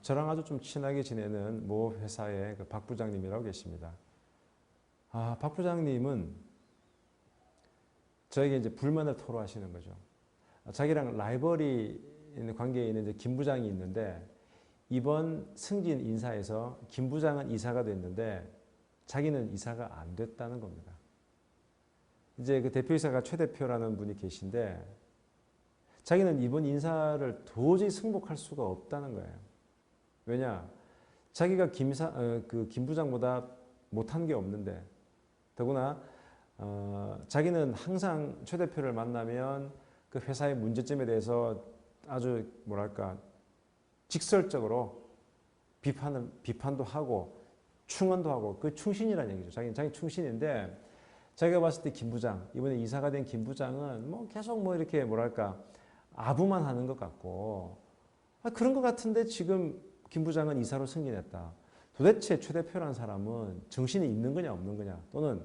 저랑 아주 좀 친하게 지내는 모 회사의 그 박 부장님이라고 계십니다. 박 부장님은 저에게 이제 불만을 토로하시는 거죠. 자기랑 라이벌이 있는 관계에 있는 이제 김 부장이 있는데 이번 승진 인사에서 김 부장은 이사가 됐는데 자기는 이사가 안 됐다는 겁니다. 이제 그 대표이사가 최 대표라는 분이 계신데 자기는 이번 인사를 도저히 승복할 수가 없다는 거예요. 왜냐? 자기가 김 부장보다 못한 게 없는데 더구나 자기는 항상 최 대표를 만나면 그 회사의 문제점에 대해서 아주 뭐랄까 직설적으로 비판도 하고 충언도 하고 그 충신이라는 얘기죠. 자기 충신인데 자기가 봤을 때 김 부장 이번에 이사가 된 김 부장은 뭐 계속 뭐 이렇게 뭐랄까 아부만 하는 것 같고 그런 것 같은데 지금 김 부장은 이사로 승진했다. 도대체 최 대표라는 사람은 정신이 있는 거냐 없는 거냐 또는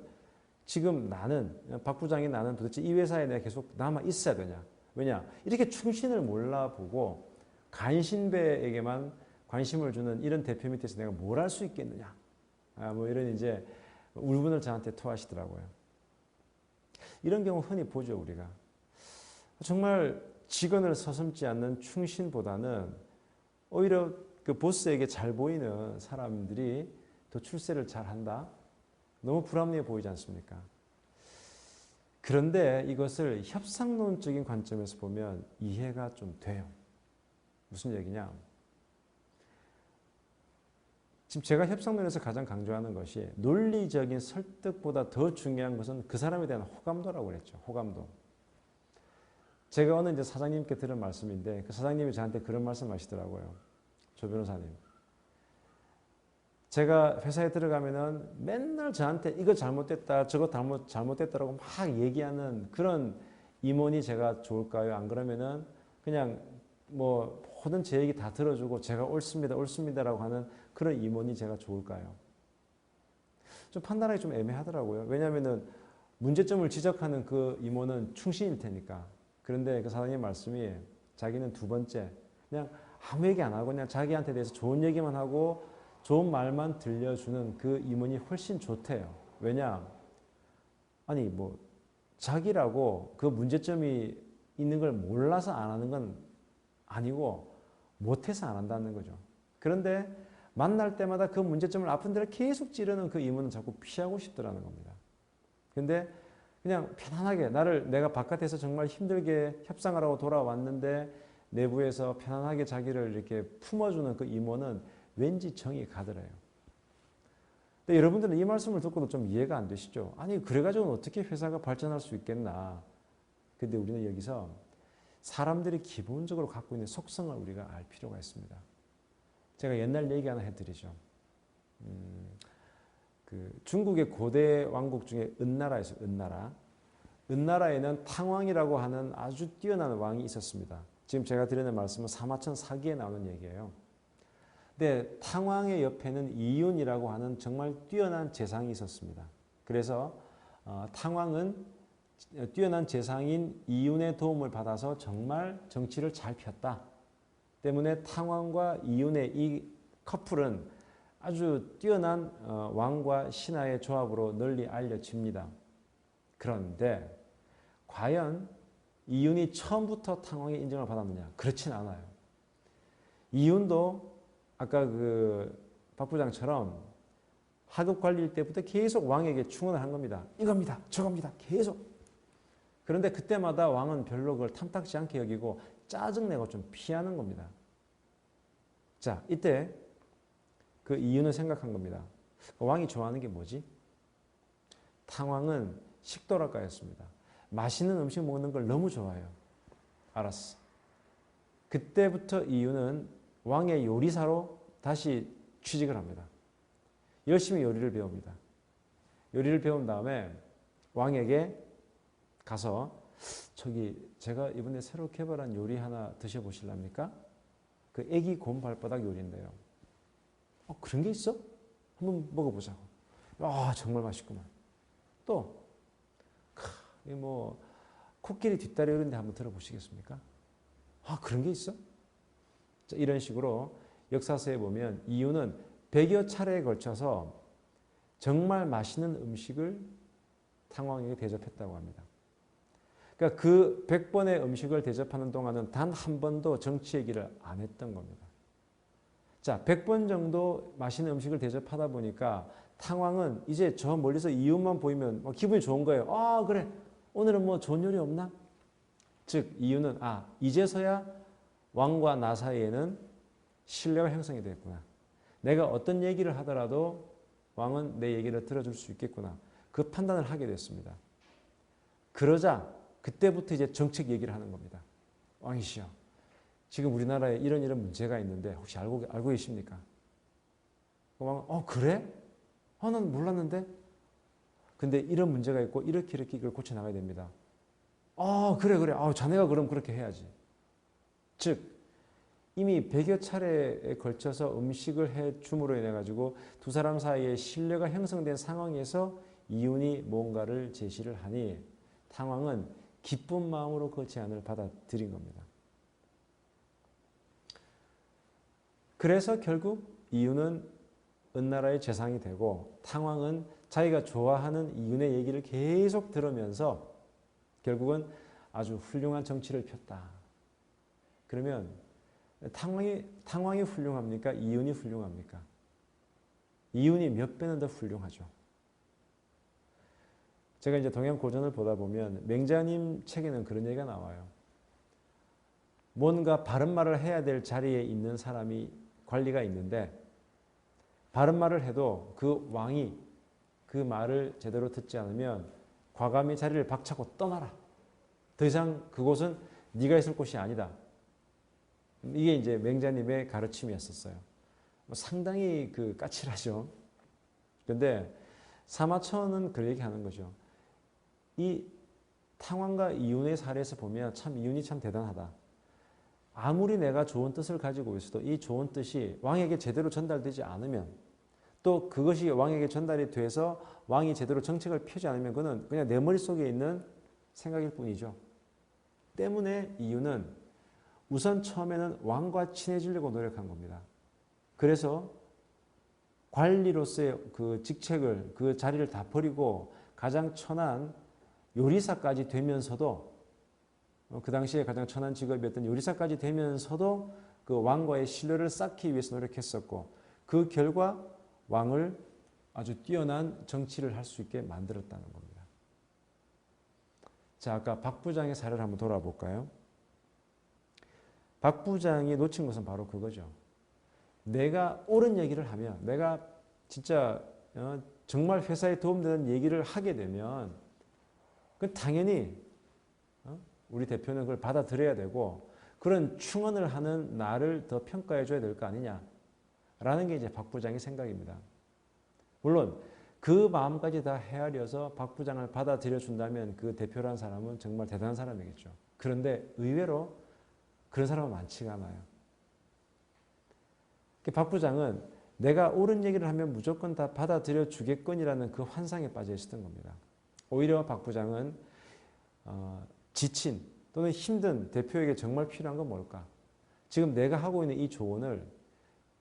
지금 나는 박 부장이 나는 도대체 이 회사에 내가 계속 남아 있어야 되냐 왜냐 이렇게 충신을 몰라보고 간신배에게만 관심을 주는 이런 대표 밑에서 내가 뭘 할 수 있겠느냐 뭐 이런 이제 울분을 저한테 토하시더라고요. 이런 경우 흔히 보죠 우리가. 정말 직원을 서슴지 않는 충신보다는 오히려 그 보스에게 잘 보이는 사람들이 더 출세를 잘 한다. 너무 불합리해 보이지 않습니까? 그런데 이것을 협상론적인 관점에서 보면 이해가 좀 돼요. 무슨 얘기냐? 지금 제가 협상론에서 가장 강조하는 것이 논리적인 설득보다 더 중요한 것은 그 사람에 대한 호감도라고 그랬죠. 호감도. 제가 어느 이제 사장님께 들은 말씀인데 그 사장님이 저한테 그런 말씀 하시더라고요. 조 변호사님. 제가 회사에 들어가면은 맨날 저한테 이거 잘못됐다, 저거 잘못됐다라고 막 얘기하는 그런 임원이 제가 좋을까요? 안 그러면은 그냥 뭐 모든 제 얘기 다 들어주고 제가 옳습니다, 옳습니다라고 하는 그런 임원이 제가 좋을까요? 좀 판단하기 좀 애매하더라고요. 왜냐하면은 문제점을 지적하는 그 임원은 충신일 테니까. 그런데 그 사장님 말씀이 자기는 두 번째 그냥 아무 얘기 안 하고 그냥 자기한테 대해서 좋은 얘기만 하고 좋은 말만 들려주는 그 임원이 훨씬 좋대요. 왜냐? 아니 뭐 자기라고 그 문제점이 있는 걸 몰라서 안 하는 건 아니고 못해서 안 한다는 거죠. 그런데 만날 때마다 그 문제점을 아픈 데를 계속 찌르는 그 임원은 자꾸 피하고 싶더라는 겁니다. 근데 그냥 편안하게 내가 바깥에서 정말 힘들게 협상을 하고 돌아왔는데 내부에서 편안하게 자기를 이렇게 품어주는 그 임원은 왠지 정이 가더래요. 근데 여러분들은 이 말씀을 듣고도 좀 이해가 안 되시죠? 아니 그래가지고는 어떻게 회사가 발전할 수 있겠나. 근데 우리는 여기서 사람들이 기본적으로 갖고 있는 속성을 우리가 알 필요가 있습니다. 제가 옛날 얘기 하나 해드리죠. 그 중국의 고대 왕국 중에 은나라 있어요. 은나라. 은나라에는 탕왕이라고 하는 아주 뛰어난 왕이 있었습니다. 지금 제가 드리는 말씀은 사마천 사기에 나오는 얘기예요. 근데 탕왕의 옆에는 이윤이라고 하는 정말 뛰어난 재상이 있었습니다. 그래서 탕왕은 뛰어난 재상인 이윤의 도움을 받아서 정말 정치를 잘 폈다. 때문에 탕왕과 이윤의 이 커플은 아주 뛰어난 왕과 신하의 조합으로 널리 알려집니다. 그런데 과연 이윤이 처음부터 탕왕의 인정을 받았느냐? 그렇진 않아요. 이윤도 아까 그 박 부장처럼 하급 관리일 때부터 계속 왕에게 충원을 한 겁니다. 이겁니다. 저겁니다. 계속. 그런데 그때마다 왕은 별로 그걸 탐탁지 않게 여기고 짜증내고 좀 피하는 겁니다. 자, 이때 그 이윤은 생각한 겁니다. 왕이 좋아하는 게 뭐지? 탕왕은 식도락가였습니다. 맛있는 음식 먹는 걸 너무 좋아해요. 알았어. 그때부터 이윤은 왕의 요리사로 다시 취직을 합니다. 열심히 요리를 배웁니다. 요리를 배운 다음에 왕에게 가서 저기 제가 이번에 새로 개발한 요리 하나 드셔보실랍니까? 그 애기 곰 발바닥 요리인데요. 그런 게 있어? 한번 먹어보자고. 정말 맛있구만. 또 뭐 코끼리 뒷다리 이런 데 한번 들어보시겠습니까? 그런 게 있어? 자, 이런 식으로 역사서에 보면 이유는 100여 차례에 걸쳐서 정말 맛있는 음식을 탕왕에게 대접했다고 합니다. 그러니까 그 100번의 음식을 대접하는 동안은 단 한 번도 정치 얘기를 안 했던 겁니다. 자, 100번 정도 맛있는 음식을 대접하다 보니까 탕왕은 이제 저 멀리서 이유만 보이면 기분이 좋은 거예요. 아, 그래. 오늘은 뭐 좋은 요리 없나? 즉, 이유는 이제서야 왕과 나 사이에는 신뢰가 형성이 됐구나. 내가 어떤 얘기를 하더라도 왕은 내 얘기를 들어줄 수 있겠구나. 그 판단을 하게 됐습니다. 그러자 그때부터 이제 정책 얘기를 하는 겁니다. 왕이시여, 지금 우리나라에 이런 문제가 있는데 혹시 알고 계십니까? 왕은 그래? 난 몰랐는데? 근데 이런 문제가 있고 이렇게 이걸 고쳐나가야 됩니다. 그래. 자네가 그럼 그렇게 해야지. 즉 이미 100여 차례에 걸쳐서 음식을 해줌으로 인해 가지고 두 사람 사이에 신뢰가 형성된 상황에서 이윤이 뭔가를 제시를 하니 탕왕은 기쁜 마음으로 그 제안을 받아들인 겁니다. 그래서 결국 이윤은 은나라의 재상이 되고 탕왕은 자기가 좋아하는 이윤의 얘기를 계속 들으면서 결국은 아주 훌륭한 정치를 폈다. 그러면 탕왕이 훌륭합니까? 이윤이 훌륭합니까? 이윤이 몇 배는 더 훌륭하죠. 제가 이제 동양 고전을 보다 보면 맹자님 책에는 그런 얘기가 나와요. 뭔가 바른 말을 해야 될 자리에 있는 사람이 관리가 있는데 바른 말을 해도 그 왕이 그 말을 제대로 듣지 않으면 과감히 자리를 박차고 떠나라. 더 이상 그곳은 네가 있을 곳이 아니다. 이게 이제 맹자님의 가르침이었었어요. 상당히 까칠하죠. 그런데 사마천은 그런 얘기하는 거죠. 이 탕왕과 이윤의 사례에서 보면 참 이윤이 참 대단하다. 아무리 내가 좋은 뜻을 가지고 있어도 이 좋은 뜻이 왕에게 제대로 전달되지 않으면 또 그것이 왕에게 전달이 돼서 왕이 제대로 정책을 펴지 않으면 그건 그냥 내 머릿속에 있는 생각일 뿐이죠. 때문에 이윤은 우선 처음에는 왕과 친해지려고 노력한 겁니다. 그래서 관리로서의 그 직책을, 그 자리를 다 버리고 가장 천한 요리사까지 되면서도 그 당시에 가장 천한 직업이었던 요리사까지 되면서도 그 왕과의 신뢰를 쌓기 위해서 노력했었고 그 결과 왕을 아주 뛰어난 정치를 할 수 있게 만들었다는 겁니다. 자, 아까 박 부장의 사례를 한번 돌아볼까요? 박 부장이 놓친 것은 바로 그거죠. 내가 옳은 얘기를 하면, 내가 진짜 정말 회사에 도움되는 얘기를 하게 되면 그 당연히 우리 대표는 그걸 받아들여야 되고 그런 충언을 하는 나를 더 평가해 줘야 될 거 아니냐라는 게 이제 박 부장의 생각입니다. 물론 그 마음까지 다 헤아려서 박 부장을 받아들여 준다면 그 대표라는 사람은 정말 대단한 사람이겠죠. 그런데 의외로 그런 사람은 많지가 않아요. 박 부장은 내가 옳은 얘기를 하면 무조건 다 받아들여 주겠거니라는 그 환상에 빠져 있었던 겁니다. 오히려 박 부장은 지친 또는 힘든 대표에게 정말 필요한 건 뭘까? 지금 내가 하고 있는 이 조언을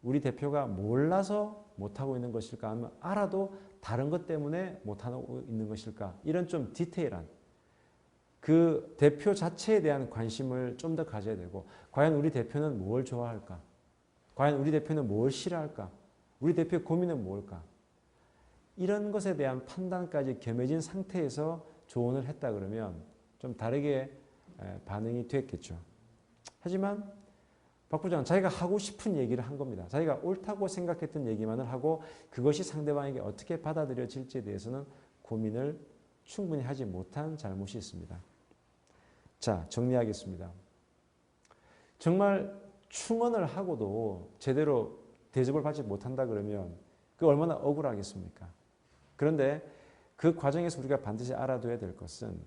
우리 대표가 몰라서 못하고 있는 것일까? 하면 알아도 다른 것 때문에 못하고 있는 것일까? 이런 좀 디테일한 그 대표 자체에 대한 관심을 좀 더 가져야 되고 과연 우리 대표는 뭘 좋아할까? 과연 우리 대표는 뭘 싫어할까? 우리 대표의 고민은 뭘까? 이런 것에 대한 판단까지 겸해진 상태에서 조언을 했다 그러면 좀 다르게 반응이 됐겠죠. 하지만 박 부장은 자기가 하고 싶은 얘기를 한 겁니다. 자기가 옳다고 생각했던 얘기만을 하고 그것이 상대방에게 어떻게 받아들여질지에 대해서는 고민을 충분히 하지 못한 잘못이 있습니다. 자, 정리하겠습니다. 정말 충언을 하고도 제대로 대접을 받지 못한다 그러면 그 얼마나 억울하겠습니까? 그런데 그 과정에서 우리가 반드시 알아둬야 될 것은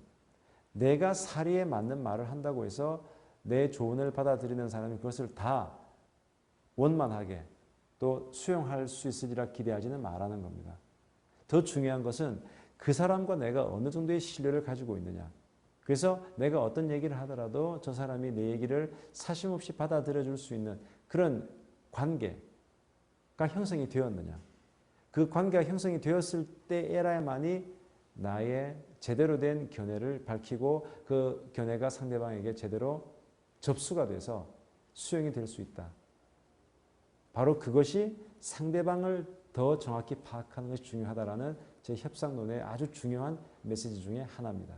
내가 사리에 맞는 말을 한다고 해서 내 조언을 받아들이는 사람이 그것을 다 원만하게 또 수용할 수 있으리라 기대하지는 말라는 겁니다. 더 중요한 것은 그 사람과 내가 어느 정도의 신뢰를 가지고 있느냐. 그래서 내가 어떤 얘기를 하더라도 저 사람이 내 얘기를 사심없이 받아들여 줄 수 있는 그런 관계가 형성이 되었느냐. 그 관계가 형성이 되었을 때에라야만이 나의 제대로 된 견해를 밝히고 그 견해가 상대방에게 제대로 접수가 돼서 수용이 될 수 있다. 바로 그것이 상대방을 더 정확히 파악하는 것이 중요하다라는 제 협상론의 아주 중요한 메시지 중에 하나입니다.